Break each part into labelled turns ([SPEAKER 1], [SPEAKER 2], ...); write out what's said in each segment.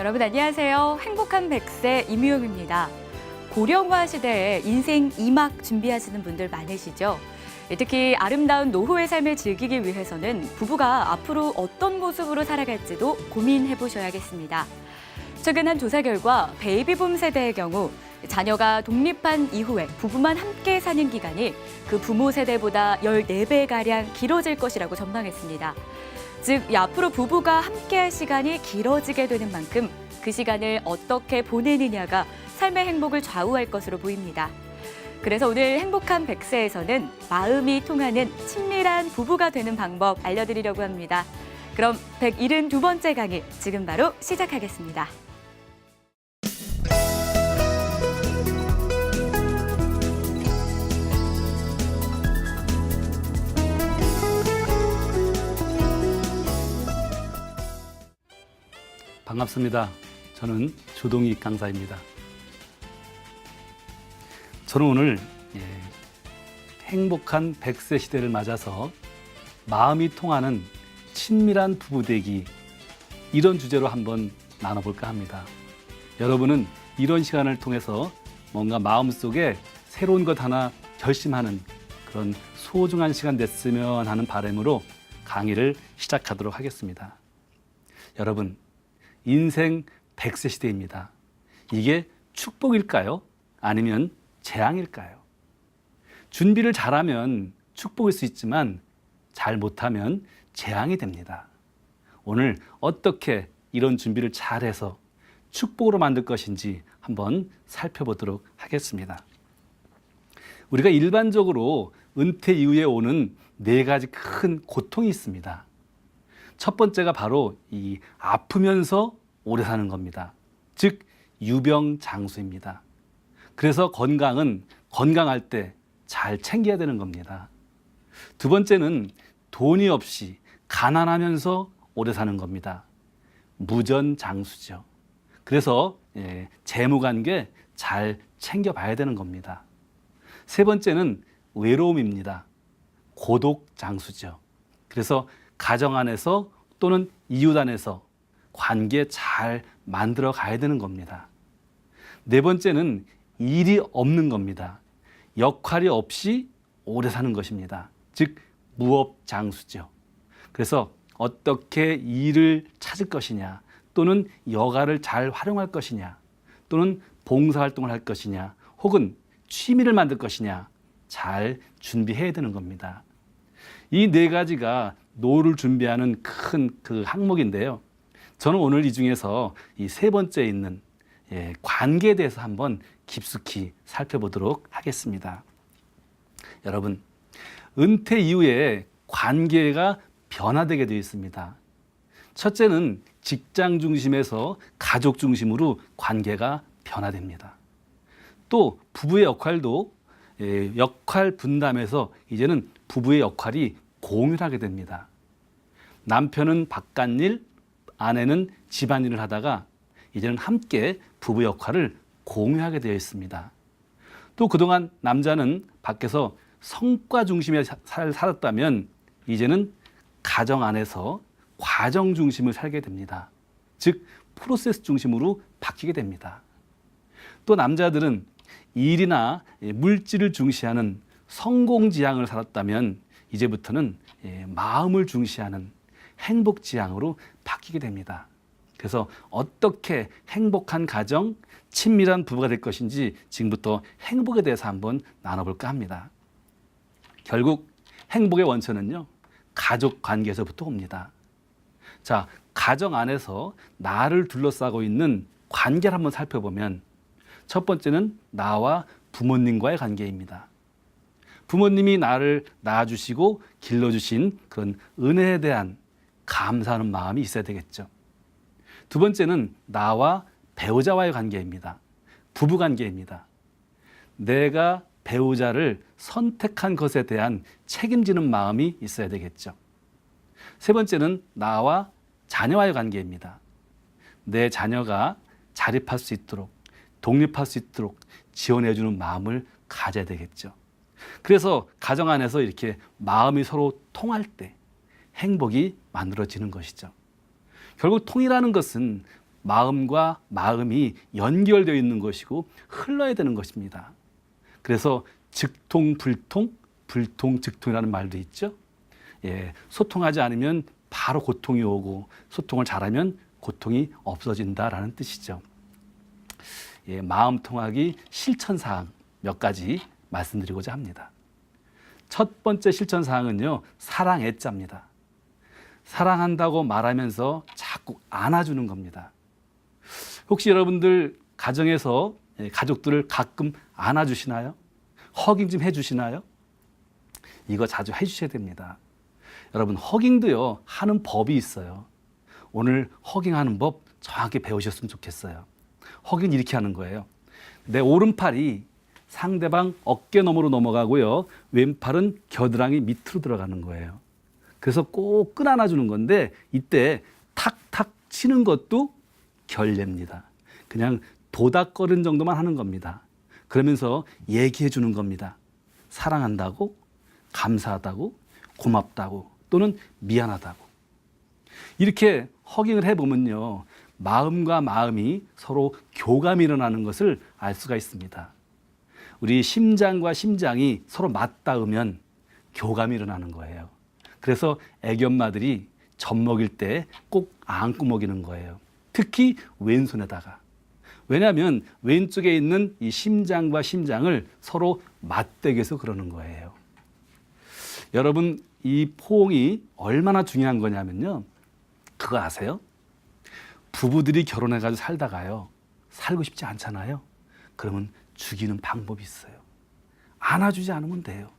[SPEAKER 1] 여러분 안녕하세요. 행복한 100세 임유영입니다. 고령화 시대에 인생 2막 준비하시는 분들 많으시죠? 특히 아름다운 노후의 삶을 즐기기 위해서는 부부가 앞으로 어떤 모습으로 살아갈지도 고민해 보셔야겠습니다. 최근 한 조사 결과 베이비붐 세대의 경우 자녀가 독립한 이후에 부부만 함께 사는 기간이 그 부모 세대보다 14배가량 길어질 것이라고 전망했습니다. 즉, 앞으로 부부가 함께할 시간이 길어지게 되는 만큼 그 시간을 어떻게 보내느냐가 삶의 행복을 좌우할 것으로 보입니다. 그래서 오늘 행복한 100세에서는 마음이 통하는 친밀한 부부가 되는 방법 알려드리려고 합니다. 그럼 172번째 강의 지금 바로 시작하겠습니다.
[SPEAKER 2] 반갑습니다. 저는 조동익 강사입니다. 저는 오늘 행복한 100세 시대를 맞아서 마음이 통하는 친밀한 부부 되기, 이런 주제로 한번 나눠볼까 합니다. 여러분은 이런 시간을 통해서 뭔가 마음속에 새로운 것 하나 결심하는 그런 소중한 시간 됐으면 하는 바람으로 강의를 시작하도록 하겠습니다. 여러분, 인생 100세 시대입니다. 이게 축복일까요? 아니면 재앙일까요? 준비를 잘하면 축복일 수 있지만 잘 못하면 재앙이 됩니다. 오늘 어떻게 이런 준비를 잘해서 축복으로 만들 것인지 한번 살펴보도록 하겠습니다. 우리가 일반적으로 은퇴 이후에 오는 4가지 큰 고통이 있습니다. 첫 번째가 바로 이 아프면서 오래 사는 겁니다. 즉 유병장수입니다. 그래서 건강은 건강할 때 잘 챙겨야 되는 겁니다. 두 번째는 돈이 없이 가난하면서 오래 사는 겁니다. 무전장수죠. 그래서 재무관계 잘 챙겨봐야 되는 겁니다. 세 번째는 외로움입니다. 고독장수죠. 그래서 가정 안에서 또는 이웃 안에서 관계 잘 만들어 가야 되는 겁니다. 네 번째는 일이 없는 겁니다. 역할이 없이 오래 사는 것입니다. 즉 무업장수죠. 그래서 어떻게 일을 찾을 것이냐, 또는 여가를 잘 활용할 것이냐, 또는 봉사활동을 할 것이냐, 혹은 취미를 만들 것이냐 잘 준비해야 되는 겁니다. 이 4가지가 노후를 준비하는 큰 그 항목인데요. 저는 오늘 이 중에서 이 3번째에 있는 관계에 대해서 한번 깊숙이 살펴보도록 하겠습니다. 여러분, 은퇴 이후에 관계가 변화되게 되어 있습니다. 첫째는 직장 중심에서 가족 중심으로 관계가 변화됩니다. 또 부부의 역할도 역할 분담에서 이제는 부부의 역할이 공유하게 됩니다. 남편은 바깥일, 아내는 집안일을 하다가 이제는 함께 부부 역할을 공유하게 되어 있습니다. 또 그동안 남자는 밖에서 성과 중심의 삶을 살았다면 이제는 가정 안에서 과정 중심을 살게 됩니다. 즉 프로세스 중심으로 바뀌게 됩니다. 또 남자들은 일이나 물질을 중시하는 성공지향을 살았다면 이제부터는 마음을 중시하는 행복지향으로 바뀌게 됩니다. 그래서 어떻게 행복한 가정, 친밀한 부부가 될 것인지 지금부터 행복에 대해서 한번 나눠볼까 합니다. 결국 행복의 원천은요, 가족 관계에서부터 옵니다. 자, 가정 안에서 나를 둘러싸고 있는 관계를 한번 살펴보면 첫 번째는 나와 부모님과의 관계입니다. 부모님이 나를 낳아주시고 길러주신 그런 은혜에 대한 감사하는 마음이 있어야 되겠죠. 두 번째는 나와 배우자와의 관계입니다. 부부 관계입니다. 내가 배우자를 선택한 것에 대한 책임지는 마음이 있어야 되겠죠. 세 번째는 나와 자녀와의 관계입니다. 내 자녀가 자립할 수 있도록, 독립할 수 있도록 지원해주는 마음을 가져야 되겠죠. 그래서 가정 안에서 이렇게 마음이 서로 통할 때 행복이 만들어지는 것이죠. 결국 통이라는 것은 마음과 마음이 연결되어 있는 것이고 흘러야 되는 것입니다. 그래서 즉통불통, 불통즉통이라는 말도 있죠. 예, 소통하지 않으면 바로 고통이 오고 소통을 잘하면 고통이 없어진다라는 뜻이죠. 예, 마음 통하기 실천 사항 몇 가지 말씀드리고자 합니다. 첫 번째 실천 사항은요, 사랑애자입니다. 사랑한다고 말하면서 자꾸 안아주는 겁니다. 혹시 여러분들 가정에서 가족들을 가끔 안아주시나요? 허깅 좀 해주시나요? 이거 자주 해주셔야 됩니다. 여러분, 허깅도요, 하는 법이 있어요. 오늘 허깅하는 법 정확히 배우셨으면 좋겠어요. 허깅은 이렇게 하는 거예요. 내 오른팔이 상대방 어깨 너머로 넘어가고요, 왼팔은 겨드랑이 밑으로 들어가는 거예요. 그래서 꼭 끌어안아주는 건데, 이때 탁탁 치는 것도 결례입니다. 그냥 도닥거리는 정도만 하는 겁니다. 그러면서 얘기해 주는 겁니다. 사랑한다고, 감사하다고, 고맙다고, 또는 미안하다고. 이렇게 허깅을 해보면요, 마음과 마음이 서로 교감이 일어나는 것을 알 수가 있습니다. 우리 심장과 심장이 서로 맞닿으면 교감이 일어나는 거예요. 그래서 애기 엄마들이 젖 먹일 때 꼭 안고 먹이는 거예요. 특히 왼손에다가. 왜냐하면 왼쪽에 있는 이 심장과 심장을 서로 맞대게 해서 그러는 거예요. 여러분, 이 포옹이 얼마나 중요한 거냐면요, 그거 아세요? 부부들이 결혼해가지고 살다가요, 살고 싶지 않잖아요. 그러면 죽이는 방법이 있어요. 안아주지 않으면 돼요.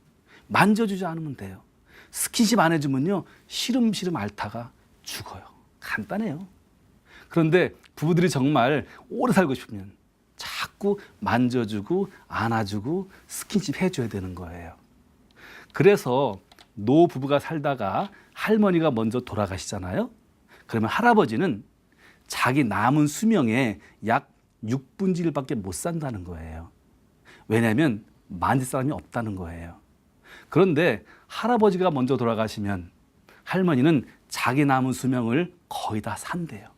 [SPEAKER 2] 만져주지 않으면 돼요. 스킨십 안 해주면요, 시름시름 앓다가 죽어요. 간단해요. 그런데 부부들이 정말 오래 살고 싶으면 자꾸 만져주고 안아주고 스킨십 해줘야 되는 거예요. 그래서 노부부가 살다가 할머니가 먼저 돌아가시잖아요. 그러면 할아버지는 자기 남은 수명에 약 6분의 1밖에 못 산다는 거예요. 왜냐하면 만질 사람이 없다는 거예요. 그런데 할아버지가 먼저 돌아가시면 할머니는 자기 남은 수명을 거의 다 산대요.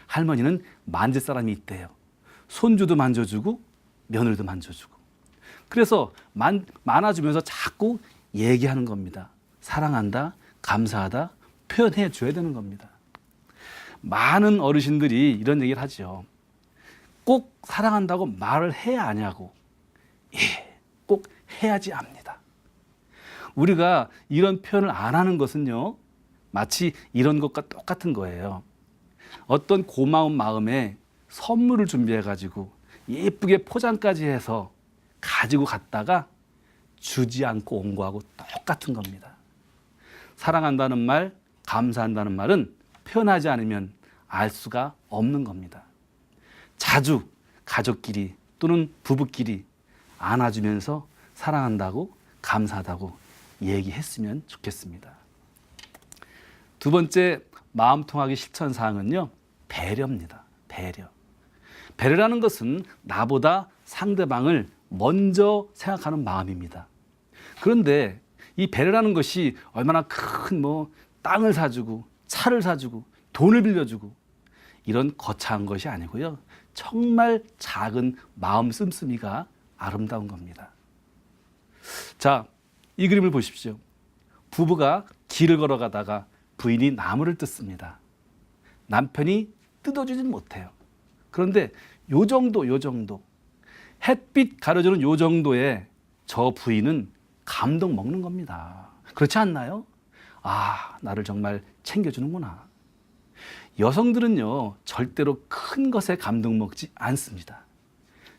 [SPEAKER 2] 할머니는 만질 사람이 있대요. 손주도 만져주고 며느리도 만져주고. 그래서 안아주면서 자꾸 얘기하는 겁니다. 사랑한다, 감사하다, 표현해 줘야 되는 겁니다. 많은 어르신들이 이런 얘기를 하죠. 꼭 사랑한다고 말을 해야 하냐고. 예, 꼭 해야지 합니다. 우리가 이런 표현을 안 하는 것은요, 마치 이런 것과 똑같은 거예요. 어떤 고마운 마음에 선물을 준비해가지고 예쁘게 포장까지 해서 가지고 갔다가 주지 않고 온 거하고 똑같은 겁니다. 사랑한다는 말, 감사한다는 말은 표현하지 않으면 알 수가 없는 겁니다. 자주 가족끼리 또는 부부끼리 안아주면서 사랑한다고, 감사하다고 얘기했으면 좋겠습니다. 두 번째 마음 통하기 실천 사항은요, 배려입니다. 배려. 배려라는 것은 나보다 상대방을 먼저 생각하는 마음입니다. 그런데 이 배려라는 것이 얼마나 큰 땅을 사주고 차를 사주고 돈을 빌려주고 이런 거창한 것이 아니고요, 정말 작은 마음 씀씀이가 아름다운 겁니다. 자, 이 그림을 보십시오. 부부가 길을 걸어가다가 부인이 나무를 뜯습니다. 남편이 뜯어주진 못해요. 그런데 요 정도 햇빛 가려주는 요 정도에 저 부인은 감동 먹는 겁니다. 그렇지 않나요? 아, 나를 정말 챙겨주는구나. 여성들은요, 절대로 큰 것에 감동 먹지 않습니다.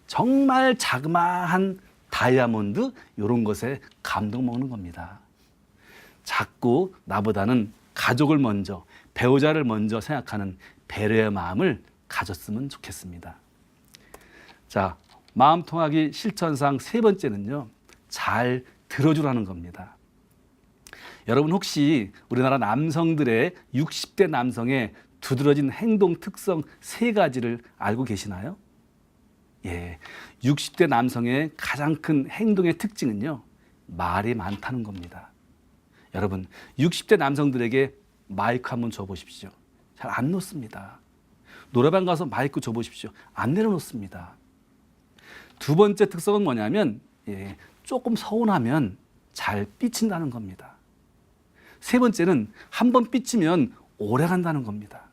[SPEAKER 2] 정말 자그마한 다이아몬드 이런 것에 감동 먹는 겁니다. 자꾸 나보다는 가족을 먼저, 배우자를 먼저 생각하는 배려의 마음을 가졌으면 좋겠습니다. 자, 마음 통하기 실천상 세 번째는요, 잘 들어주라는 겁니다. 여러분, 혹시 우리나라 남성들의 60대 남성의 두드러진 행동 특성 세 가지를 알고 계시나요? 예, 60대 남성의 가장 큰 행동의 특징은요, 말이 많다는 겁니다. 여러분, 60대 남성들에게 마이크 한번 줘보십시오. 잘 안 놓습니다. 노래방 가서 마이크 줘보십시오. 안 내려놓습니다. 두 번째 특성은 뭐냐면 조금 서운하면 잘 삐친다는 겁니다. 세 번째는 한 번 삐치면 오래 간다는 겁니다.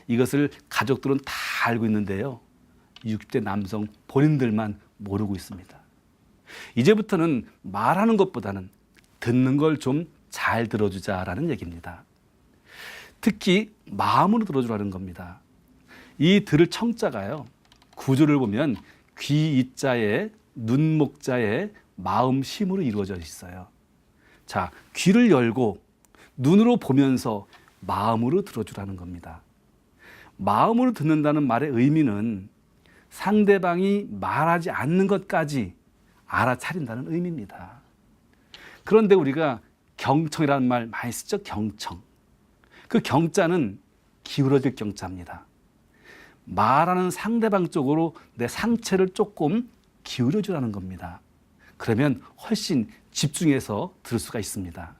[SPEAKER 2] 이것을 가족들은 다 알고 있는데요. 60대 남성 본인들만 모르고 있습니다. 이제부터는 말하는 것보다는 듣는 걸 좀 잘 들어주자라는 얘기입니다. 특히 마음으로 들어주라는 겁니다. 이 들을 청자가요. 구조를 보면 귀 이자에 눈 목자에 마음 심으로 이루어져 있어요. 자, 귀를 열고 눈으로 보면서 마음으로 들어주라는 겁니다. 마음으로 듣는다는 말의 의미는 상대방이 말하지 않는 것까지 알아차린다는 의미입니다. 그런데 우리가 경청이라는 말 많이 쓰죠. 경청. 그 경자는 기울어질 경자입니다. 말하는 상대방 쪽으로 내 상체를 조금 기울여주라는 겁니다. 그러면 훨씬 집중해서 들을 수가 있습니다.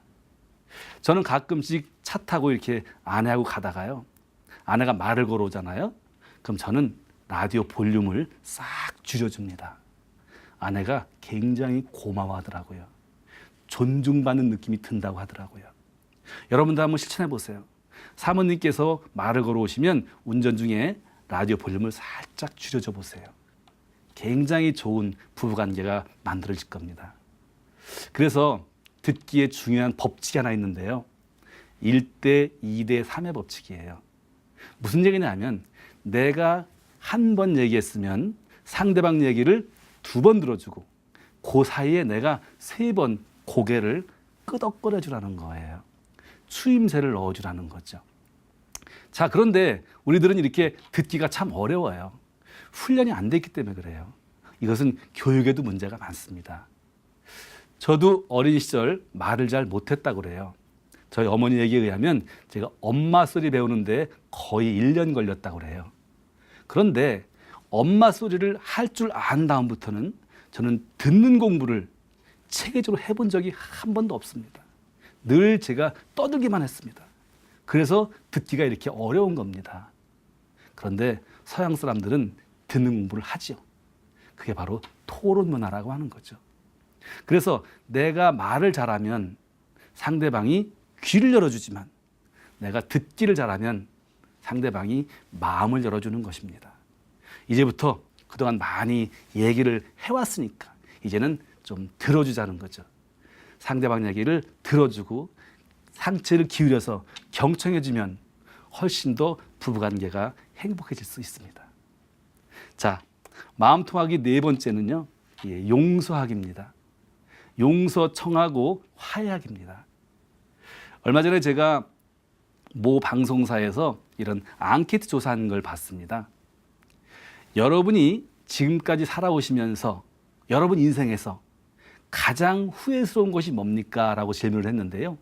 [SPEAKER 2] 저는 가끔씩 차 타고 이렇게 아내하고 가다가요. 아내가 말을 걸어오잖아요. 그럼 저는 라디오 볼륨을 싹 줄여줍니다. 아내가 굉장히 고마워하더라고요. 존중받는 느낌이 든다고 하더라고요. 여러분도 한번 실천해 보세요. 사모님께서 말을 걸어오시면 운전 중에 라디오 볼륨을 살짝 줄여줘 보세요. 굉장히 좋은 부부관계가 만들어질 겁니다. 그래서 듣기에 중요한 법칙이 하나 있는데요. 1대 2대 3의 법칙이에요. 무슨 얘기냐면 내가 한 번 얘기했으면 상대방 얘기를 2번 들어주고 그 사이에 내가 3번 고개를 끄덕거려 주라는 거예요. 추임새를 넣어주라는 거죠. 자, 그런데 우리들은 이렇게 듣기가 참 어려워요. 훈련이 안 돼 있기 때문에 그래요. 이것은 교육에도 문제가 많습니다. 저도 어린 시절 말을 잘 못했다고 그래요. 저희 어머니 얘기에 의하면 제가 엄마 소리 배우는데 거의 1년 걸렸다고 그래요. 그런데 엄마 소리를 할 줄 안 다음부터는 저는 듣는 공부를 체계적으로 해본 적이 한 번도 없습니다. 늘 제가 떠들기만 했습니다. 그래서 듣기가 이렇게 어려운 겁니다. 그런데 서양 사람들은 듣는 공부를 하죠. 그게 바로 토론 문화라고 하는 거죠. 그래서 내가 말을 잘하면 상대방이 귀를 열어주지만 내가 듣기를 잘하면 상대방이 마음을 열어주는 것입니다. 이제부터 그동안 많이 얘기를 해왔으니까 이제는 좀 들어주자는 거죠. 상대방 얘기를 들어주고 상체를 기울여서 경청해주면 훨씬 더 부부관계가 행복해질 수 있습니다. 자, 마음 통하기 4번째는요. 용서하기입니다. 용서 청하고 화해하기입니다. 얼마 전에 제가 모 방송사에서 이런 앙케이트 조사한 걸 봤습니다. 여러분이 지금까지 살아오시면서 여러분 인생에서 가장 후회스러운 것이 뭡니까? 라고 질문을 했는데요.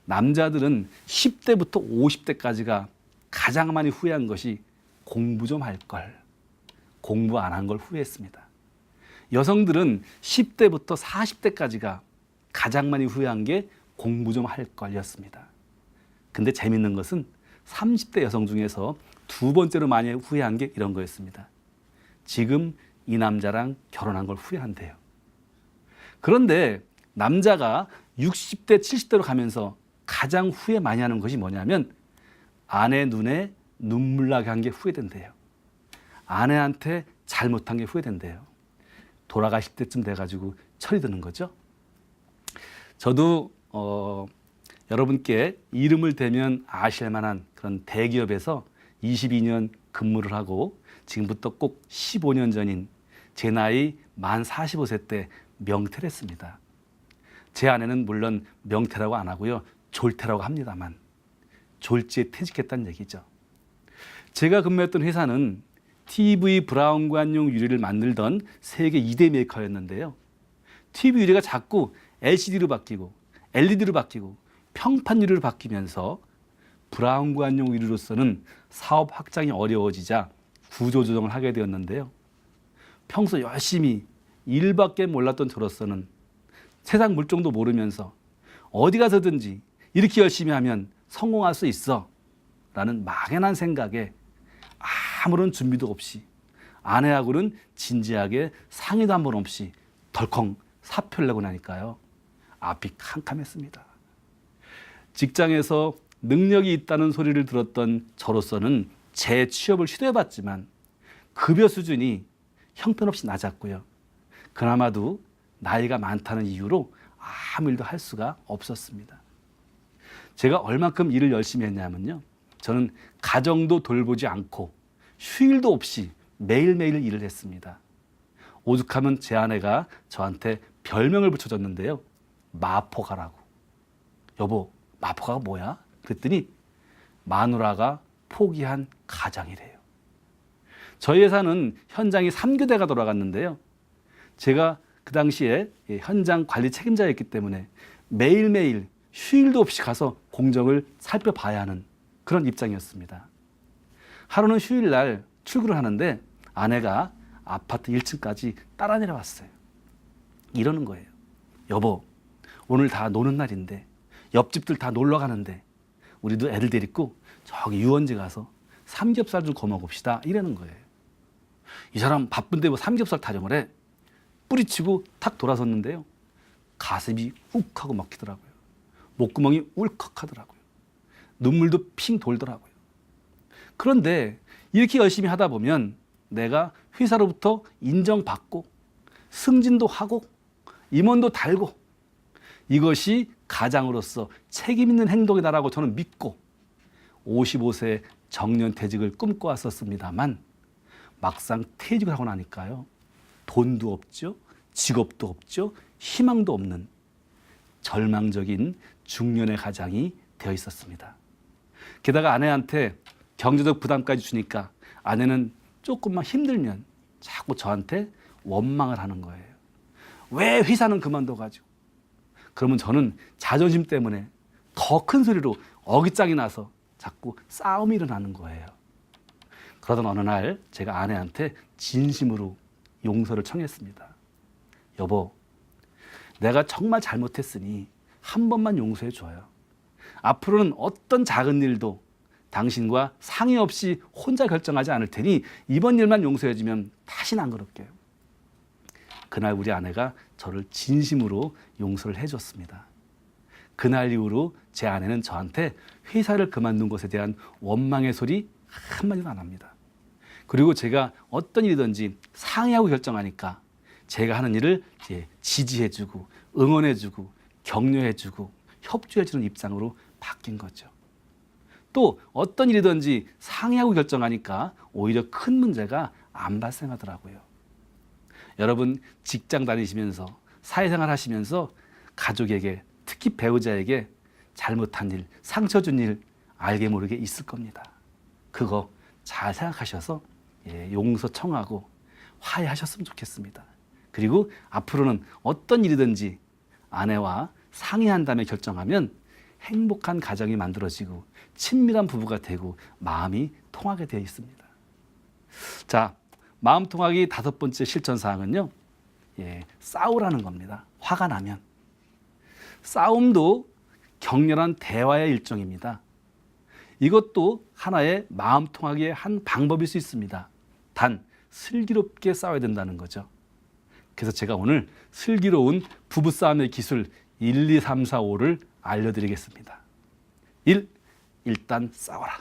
[SPEAKER 2] 남자들은 10대부터 50대까지가 가장 많이 후회한 것이 공부 좀 할 걸, 공부 안 한 걸 후회했습니다. 여성들은 10대부터 40대까지가 가장 많이 후회한 게 공부 좀 할 걸이었습니다. 근데 재밌는 것은 30대 여성 중에서 2번째로 많이 후회한 게 이런 거였습니다. 지금 이 남자랑 결혼한 걸 후회한대요. 그런데 남자가 60대, 70대로 가면서 가장 후회 많이 하는 것이 뭐냐면 아내 눈에 눈물 나게 한 게 후회된대요. 아내한테 잘못한 게 후회된대요. 돌아가실 때쯤 돼가지고 철이 드는 거죠. 저도 여러분께 이름을 대면 아실 만한 그런 대기업에서 22년 근무를 하고 지금부터 꼭 15년 전인 제 나이 만 45세 때 명퇴를 했습니다. 제 아내는 물론 명퇴라고 안 하고요. 졸퇴라고 합니다만 졸지에 퇴직했다는 얘기죠. 제가 근무했던 회사는 TV 브라운관용 유리를 만들던 세계 2대 메이커였는데요. TV 유리가 자꾸 LCD로 바뀌고 LED로 바뀌고 평판 유리로 바뀌면서 브라운관용 유리로서는 사업 확장이 어려워지자 구조조정을 하게 되었는데요. 평소 열심히 일밖에 몰랐던 저로서는 세상 물정도 모르면서 어디 가서든지 이렇게 열심히 하면 성공할 수 있어 라는 막연한 생각에 아무런 준비도 없이 아내하고는 진지하게 상의도 한 번 없이 덜컹 사표를 내고 나니까요. 앞이 캄캄했습니다. 직장에서 능력이 있다는 소리를 들었던 저로서는 재취업을 시도해봤지만 급여 수준이 형편없이 낮았고요. 그나마도 나이가 많다는 이유로 아무 일도 할 수가 없었습니다. 제가 얼만큼 일을 열심히 했냐면요. 저는 가정도 돌보지 않고 휴일도 없이 매일매일 일을 했습니다. 오죽하면 제 아내가 저한테 별명을 붙여줬는데요. 마포가라고. 여보, 마포가가 뭐야? 그랬더니 마누라가 포기한 가장이래요. 저희 회사는 현장이 3교대가 돌아갔는데요. 제가 그 당시에 현장 관리 책임자였기 때문에 매일매일 휴일도 없이 가서 공정을 살펴봐야 하는 그런 입장이었습니다. 하루는 휴일날 출근을 하는데 아내가 아파트 1층까지 따라 내려왔어요. 이러는 거예요. 여보, 오늘 다 노는 날인데 옆집들 다 놀러 가는데 우리도 애들 데리고 저기 유원지 가서 삼겹살 좀 구워 먹읍시다. 이러는 거예요. 이 사람 바쁜데 뭐 삼겹살 타령을 해. 뿌리치고 탁 돌아섰는데요. 가슴이 욱하고 먹히더라고요. 목구멍이 울컥하더라고요. 눈물도 핑 돌더라고요. 그런데 이렇게 열심히 하다 보면 내가 회사로부터 인정받고 승진도 하고 임원도 달고 이것이 가장으로서 책임 있는 행동이다라고 저는 믿고 55세 정년퇴직을 꿈꿔왔었습니다만 막상 퇴직을 하고 나니까요. 돈도 없죠. 직업도 없죠. 희망도 없는 절망적인 중년의 가장이 되어 있었습니다. 게다가 아내한테 경제적 부담까지 주니까 아내는 조금만 힘들면 자꾸 저한테 원망을 하는 거예요. 왜 회사는 그만둬가지고. 그러면 저는 자존심 때문에 더 큰 소리로 어깃장이 나서 자꾸 싸움이 일어나는 거예요. 그러던 어느 날 제가 아내한테 진심으로 용서를 청했습니다. 여보, 내가 정말 잘못했으니 한 번만 용서해 줘요. 앞으로는 어떤 작은 일도 당신과 상의 없이 혼자 결정하지 않을 테니 이번 일만 용서해 주면 다시는 안 그럴게요. 그날 우리 아내가 저를 진심으로 용서를 해줬습니다. 그날 이후로 제 아내는 저한테 회사를 그만둔 것에 대한 원망의 소리 한마디도 안 합니다. 그리고 제가 어떤 일이든지 상의하고 결정하니까 제가 하는 일을 이제 지지해주고 응원해주고 격려해주고 협조해주는 입장으로 바뀐 거죠. 또 어떤 일이든지 상의하고 결정하니까 오히려 큰 문제가 안 발생하더라고요. 여러분 직장 다니시면서 사회생활 하시면서 가족에게 특히 배우자에게 잘못한 일, 상처 준 일 알게 모르게 있을 겁니다. 그거 잘 생각하셔서 용서 청하고 화해하셨으면 좋겠습니다. 그리고 앞으로는 어떤 일이든지 아내와 상의한 다음에 결정하면 행복한 가정이 만들어지고 친밀한 부부가 되고 마음이 통하게 되어 있습니다. 자, 마음 통하기 5번째 실천 사항은요. 싸우라는 겁니다. 화가 나면. 싸움도 격렬한 대화의 일종입니다. 이것도 하나의 마음 통하기의 한 방법일 수 있습니다. 단 슬기롭게 싸워야 된다는 거죠. 그래서 제가 오늘 슬기로운 부부싸움의 기술 1, 2, 3, 4, 5를 알려드리겠습니다. 1. 일단 싸워라.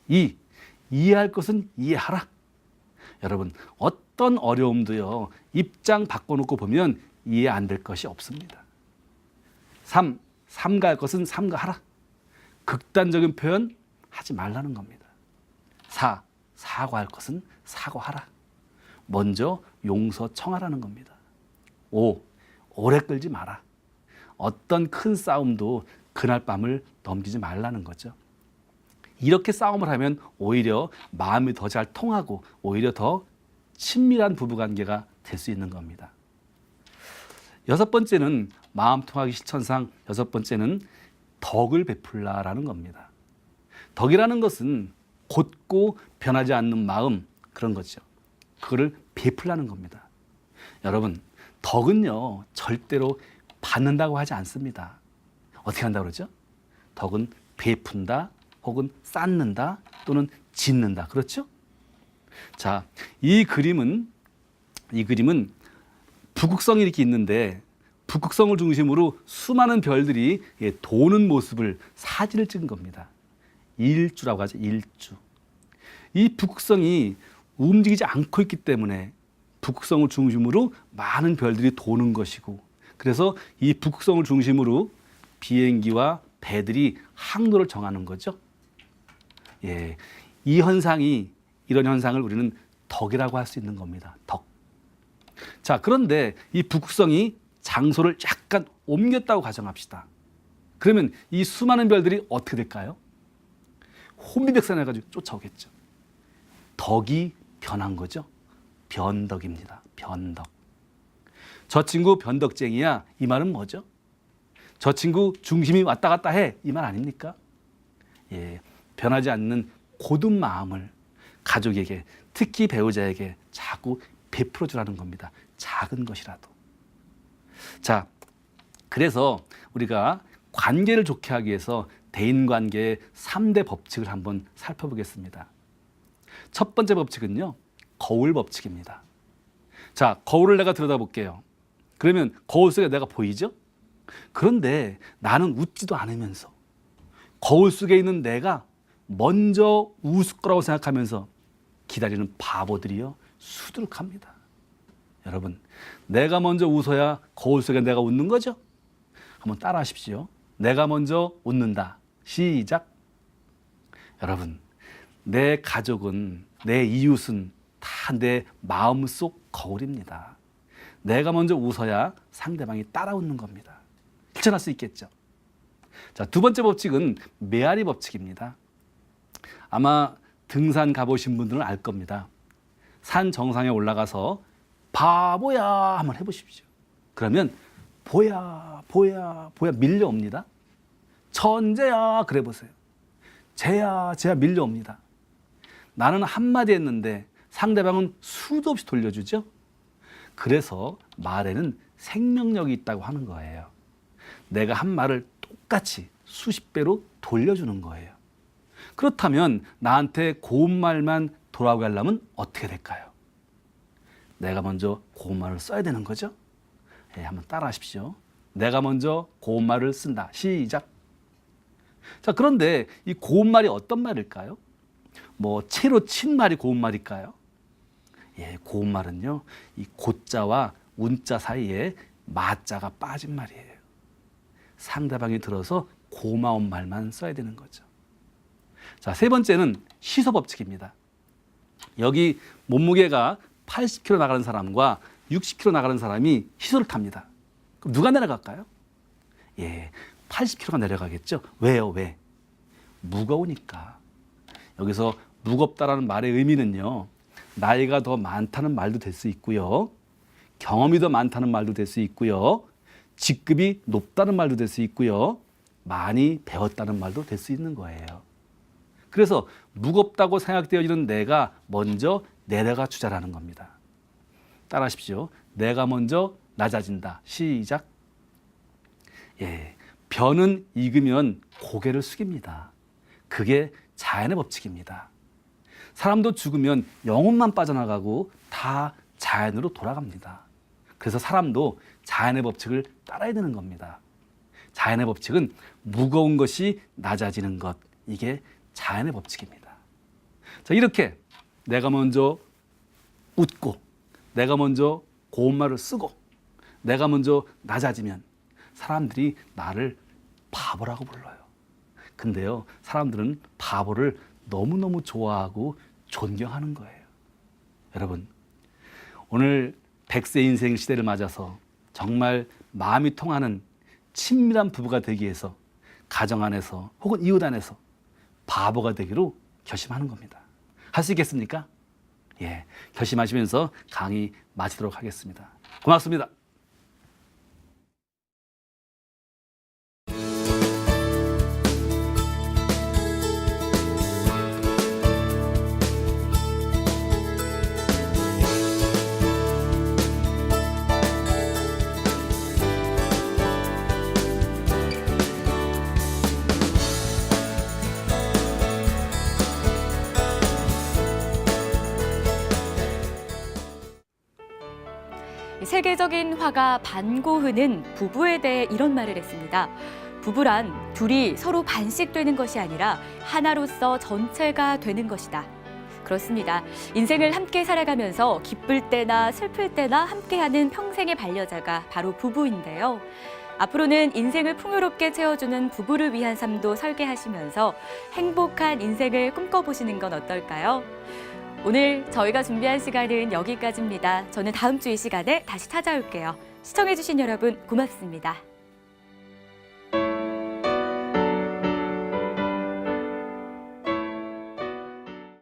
[SPEAKER 2] 2. 이해할 것은 이해하라. 여러분 어떤 어려움도요. 입장 바꿔놓고 보면 이해 안 될 것이 없습니다. 3. 삼가할 것은 삼가하라. 극단적인 표현 하지 말라는 겁니다. 4. 사과할 것은 사과하라. 먼저 용서 청하라는 겁니다. 5. 오래 끌지 마라. 어떤 큰 싸움도 그날 밤을 넘기지 말라는 거죠. 이렇게 싸움을 하면 오히려 마음이 더 잘 통하고 오히려 더 친밀한 부부관계가 될 수 있는 겁니다. 6번째는 마음 통하기 실천상 6번째는 덕을 베풀라라는 겁니다. 덕이라는 것은 곧고 변하지 않는 마음 그런 거죠. 그거를 베풀라는 겁니다. 여러분 덕은요 절대로 받는다고 하지 않습니다. 어떻게 한다고 그러죠? 덕은 베푼다 혹은 쌓는다 또는 짓는다. 그렇죠? 자, 이 그림은 북극성이 이렇게 있는데 북극성을 중심으로 수많은 별들이 도는 모습을 사진을 찍은 겁니다. 일주라고 하죠. 일주. 이 북극성이 움직이지 않고 있기 때문에 북극성을 중심으로 많은 별들이 도는 것이고, 그래서 이 북극성을 중심으로 비행기와 배들이 항로를 정하는 거죠. 예, 이런 현상을 우리는 덕이라고 할 수 있는 겁니다. 덕. 자, 그런데 이 북극성이 장소를 약간 옮겼다고 가정합시다. 그러면 이 수많은 별들이 어떻게 될까요? 혼비백산해가지고 쫓아오겠죠. 덕이 변한 거죠. 변덕입니다. 변덕. 저 친구 변덕쟁이야. 이 말은 뭐죠? 저 친구 중심이 왔다 갔다 해. 이 말 아닙니까? 예, 변하지 않는 고든 마음을 가족에게, 특히 배우자에게 자꾸 베풀어 주라는 겁니다. 작은 것이라도. 자, 그래서 우리가 관계를 좋게 하기 위해서 대인관계의 3대 법칙을 한번 살펴보겠습니다. 첫 번째 법칙은요, 거울 법칙입니다. 자, 거울을 내가 들여다볼게요. 그러면 거울 속에 내가 보이죠? 그런데 나는 웃지도 않으면서 거울 속에 있는 내가 먼저 웃을 거라고 생각하면서 기다리는 바보들이요, 수두룩합니다. 여러분, 내가 먼저 웃어야 거울 속에 내가 웃는 거죠? 한번 따라 하십시오. 내가 먼저 웃는다. 시작. 여러분, 내 가족은, 내 이웃은 다 내 마음속 거울입니다. 내가 먼저 웃어야 상대방이 따라 웃는 겁니다. 실천할 수 있겠죠? 자, 두 번째 법칙은 메아리 법칙입니다. 아마 등산 가보신 분들은 알 겁니다. 산 정상에 올라가서 바보야 한번 해보십시오. 그러면 보야 밀려옵니다. 천재야 그래 보세요. 쟤야 밀려옵니다. 나는 한마디 했는데 상대방은 수도 없이 돌려주죠. 그래서 말에는 생명력이 있다고 하는 거예요. 내가 한 말을 똑같이 수십 배로 돌려주는 거예요. 그렇다면 나한테 고운 말만 돌아오게 하려면 어떻게 될까요? 내가 먼저 고운 말을 써야 되는 거죠. 예, 한번 따라 하십시오. 내가 먼저 고운 말을 쓴다. 시작. 자, 그런데 이 고운 말이 어떤 말일까요? 뭐 채로 친 말이 고운 말일까요? 예, 고운 말은요, 이 고자와 운자 사이에 마자가 빠진 말이에요. 상대방이 들어서 고마운 말만 써야 되는 거죠. 자, 세 번째는 시소 법칙입니다. 여기 몸무게가 80kg 나가는 사람과 60kg 나가는 사람이 시소를 탑니다. 그럼 누가 내려갈까요? 예, 80kg가 내려가겠죠. 왜요? 왜? 무거우니까. 여기서 무겁다라는 말의 의미는요, 나이가 더 많다는 말도 될 수 있고요, 경험이 더 많다는 말도 될 수 있고요, 직급이 높다는 말도 될 수 있고요, 많이 배웠다는 말도 될 수 있는 거예요. 그래서 무겁다고 생각되어지는 내가 먼저 내려가 주자라는 겁니다. 따라 하십시오. 내가 먼저 낮아진다. 시작. 예, 변은 익으면 고개를 숙입니다. 그게 자연의 법칙입니다. 사람도 죽으면 영혼만 빠져나가고 다 자연으로 돌아갑니다. 그래서 사람도 자연의 법칙을 따라야 되는 겁니다. 자연의 법칙은 무거운 것이 낮아지는 것, 이게 자연의 법칙입니다. 자, 이렇게 내가 먼저 웃고, 내가 먼저 고운 말을 쓰고, 내가 먼저 낮아지면 사람들이 나를 바보라고 불러요. 근데요, 사람들은 바보를 너무너무 좋아하고 존경하는 거예요. 여러분, 오늘 100세 인생 시대를 맞아서 정말 마음이 통하는 친밀한 부부가 되기 위해서 가정 안에서 혹은 이웃 안에서 바보가 되기로 결심하는 겁니다. 할 수 있겠습니까? 예, 결심하시면서 강의 마치도록 하겠습니다. 고맙습니다.
[SPEAKER 1] 세계적인 화가 반 고흐는 부부에 대해 이런 말을 했습니다. 부부란 둘이 서로 반씩 되는 것이 아니라 하나로서 전체가 되는 것이다. 그렇습니다. 인생을 함께 살아가면서 기쁠 때나 슬플 때나 함께하는 평생의 반려자가 바로 부부인데요. 앞으로는 인생을 풍요롭게 채워주는 부부를 위한 삶도 설계하시면서 행복한 인생을 꿈꿔보시는 건 어떨까요? 오늘 저희가 준비한 시간은 여기까지입니다. 저는 다음 주 이 시간에 다시 찾아올게요. 시청해주신 여러분 고맙습니다.